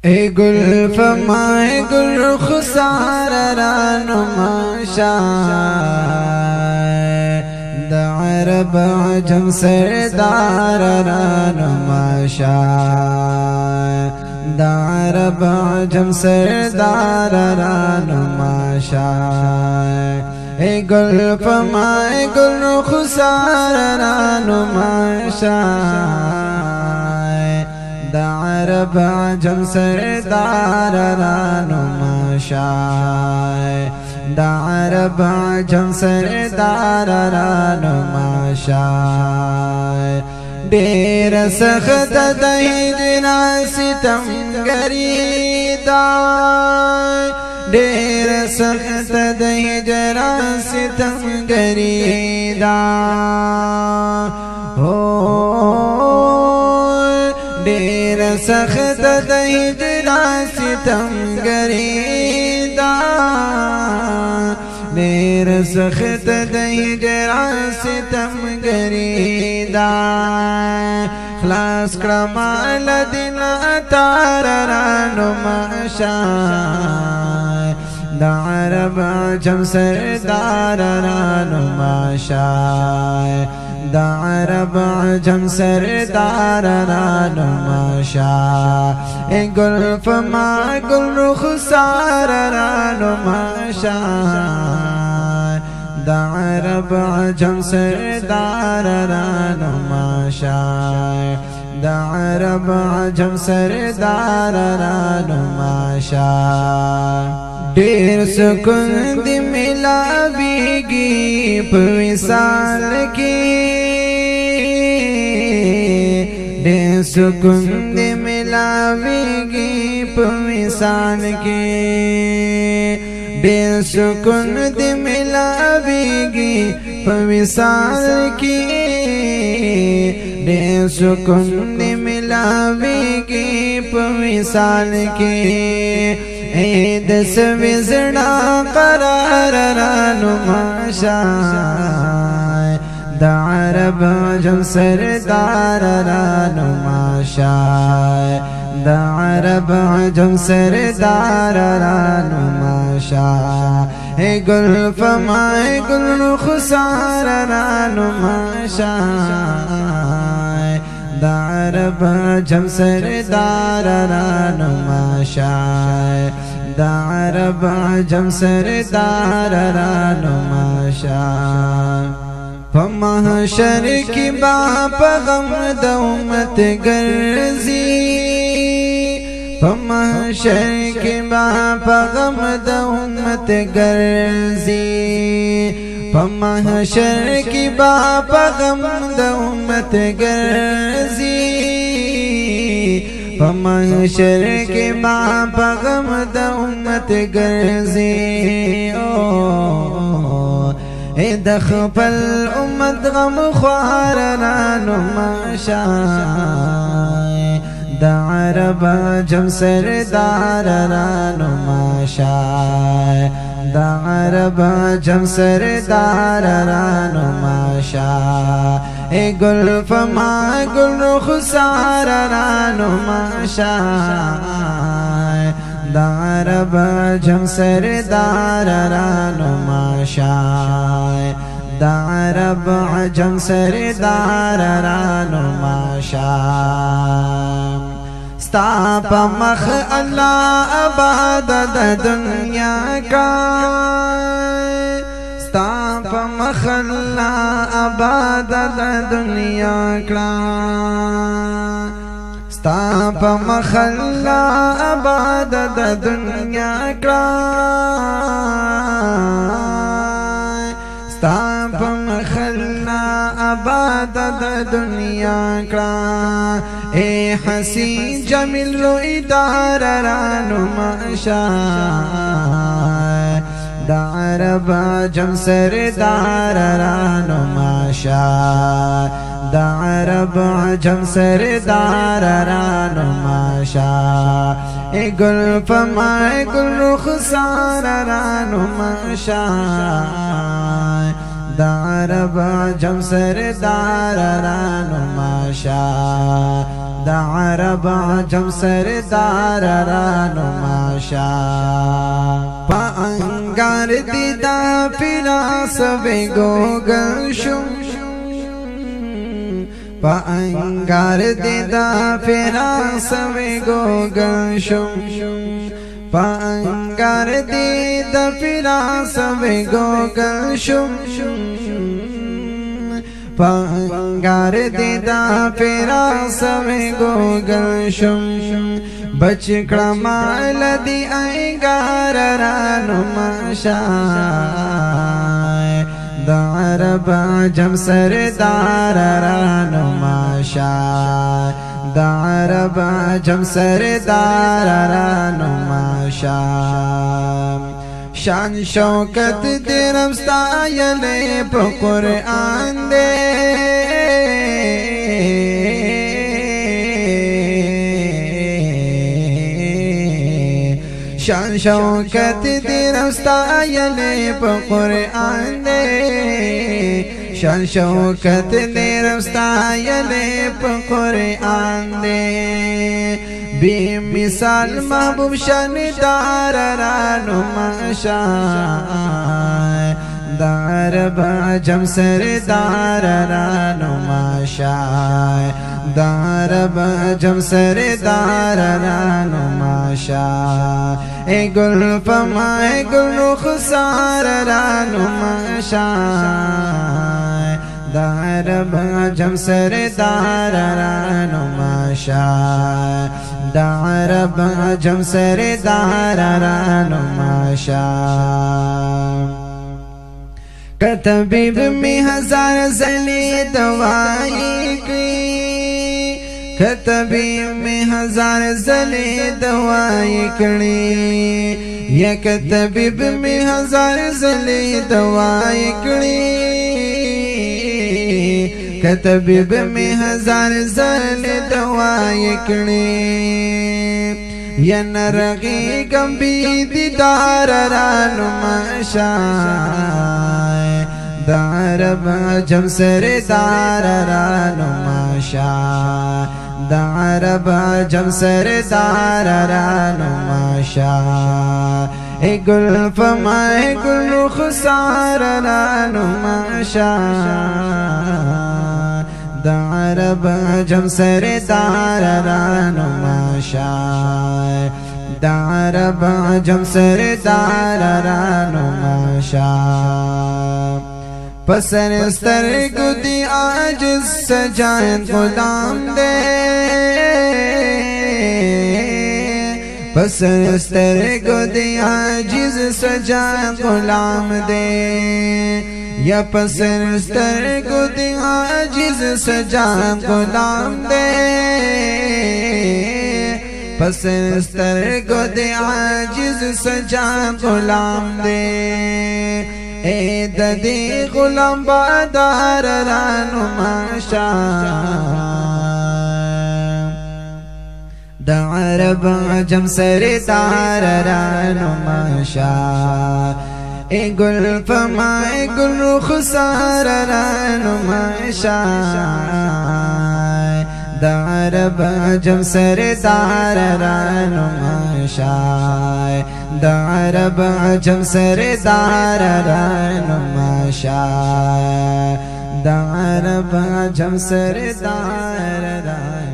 اے گل فما اے گل خسار رانماشا دا عرب عجم سردار رانماشا دا عرب عجم سردار رانماشا اے گل فما اے گل خسار رانماشا دا عرب عجم سردار رانماشا دا عرب عجم سردار رانماشا دیر سخت د هجرا ستمګری دا دیر سخت د هجرا ستمګری دا دیر سخت د هجرا ستمګری دا دیر سخت د هجرا ستمګری دا خلاص کړم لدین تار رانماشا دا عرب عجم سردار رانماشا دا عرب عجم سردار رانماشا اے گل فما گل رخسار رانماشا دا عرب عجم سردار رانماشا دا عرب عجم سردار رانماشا دیر سکون دی ملاویگی په وصال کی دیر سکون دی ملاویگی په وصال کی دیر سکون دی ملاویگی په وصال کی دیر سکون دی ملاویگی په وصال کی اے دس وزنا قرار رانماشا دا عرب عجم سردار رانماشا دا عرب عجم سردار رانماشا اے گل فما اے گل خسار رانماشا دا عرب عجم سردار رانماشا دا عرب عجم سردار رانماشا فمحشر کی با غم د امت گرزی فمحشر کی با غم د امت گرزی فمحشر کی با غم د امت گرزی فمحشر کی با غم د امت گرزی اے د خپل امت غم خوار رانماشا دا عرب عجم سردار رانماشا دا عرب عجم سردار رانماشا اے گل فما گل خسار رانماشا دا عرب عجم سردار رانماشا دا عرب عجم سردار رانماشا ستا پا مخ اللہ آباد دا دنیا کا ستا پا مخ اللہ آباد دا دنیا کا ستا پا مخ اللہ آباد دا دنیا کا ستا پا مخ اللہ آباد دا دنیا کا اے حسین جمیل روئی دار رانماشا دا عرب عجم سردار رانماشا دا عرب عجم سردار رانماشا اے گل فما اے گل رخسار رانماشا دا عرب عجم سردار رانماشا دا عرب عجم سردار رانو ماشا پا انگار دیدا پیراس بے گوگل شم پا انگار دیدا پیراس بے گوگل شم پا انگار دیدا پیراس بے گوگل شم پانگار دیدا پیراس میں گوگل شم بچکڑا مال دی انگار رانو ماشا دا عرب عجم سردار رانو ماشا دا عرب عجم سردار رانو ماشا شان شوکت دیرم ستایلے پا قرآن دے شان شوکت دیرم ستایلے پا قرآن دے شان شوکت دیرم ستایلے پا قرآن دے بے مثال محبوب شاندار رانو ماشا دا عرب عجم سردار رانو ماشا دا عرب عجم سردار رانو ماشا اے گل فما اے گل خسار رانو ماشا دا عرب عجم سردار رانو ماشا دا عرب عجم سردار رانو ماشا کتبیب میں ہزار زلی دوائی کری کتبیب میں ہزار زلی دوائی کری یا کتبیب میں ہزار زلی دوائی کری کتبیب میں ہزار زلی دوائی کری یا نرغی گمبی دیدار رانو ماشا دا عرب عجم سردار رانو ماشا دا عرب عجم سردار رانو ماشا اے گل فما اے گل خسار رانو ماشا دا عرب عجم سردار رانو ماشا دا عرب عجم سردار رانو ماشا پسر سترگو دی عاجز سجائن غلام دے پسر سترگو دی عاجز سجائن غلام دے یا پسر سترگو دی عاجز سجائن غلام دے پسر سترگو دی عاجز سجائن غلام دے اے ددی غلام بادار رانو ماشا دا عرب عجم سردار رانو ماشا اے گل فما اے گل خسار رانو ماشا دا عرب عجم سردار رانو ماشا دا عرب عجم سردار رانو ماشا دا عرب عجم سردار رانو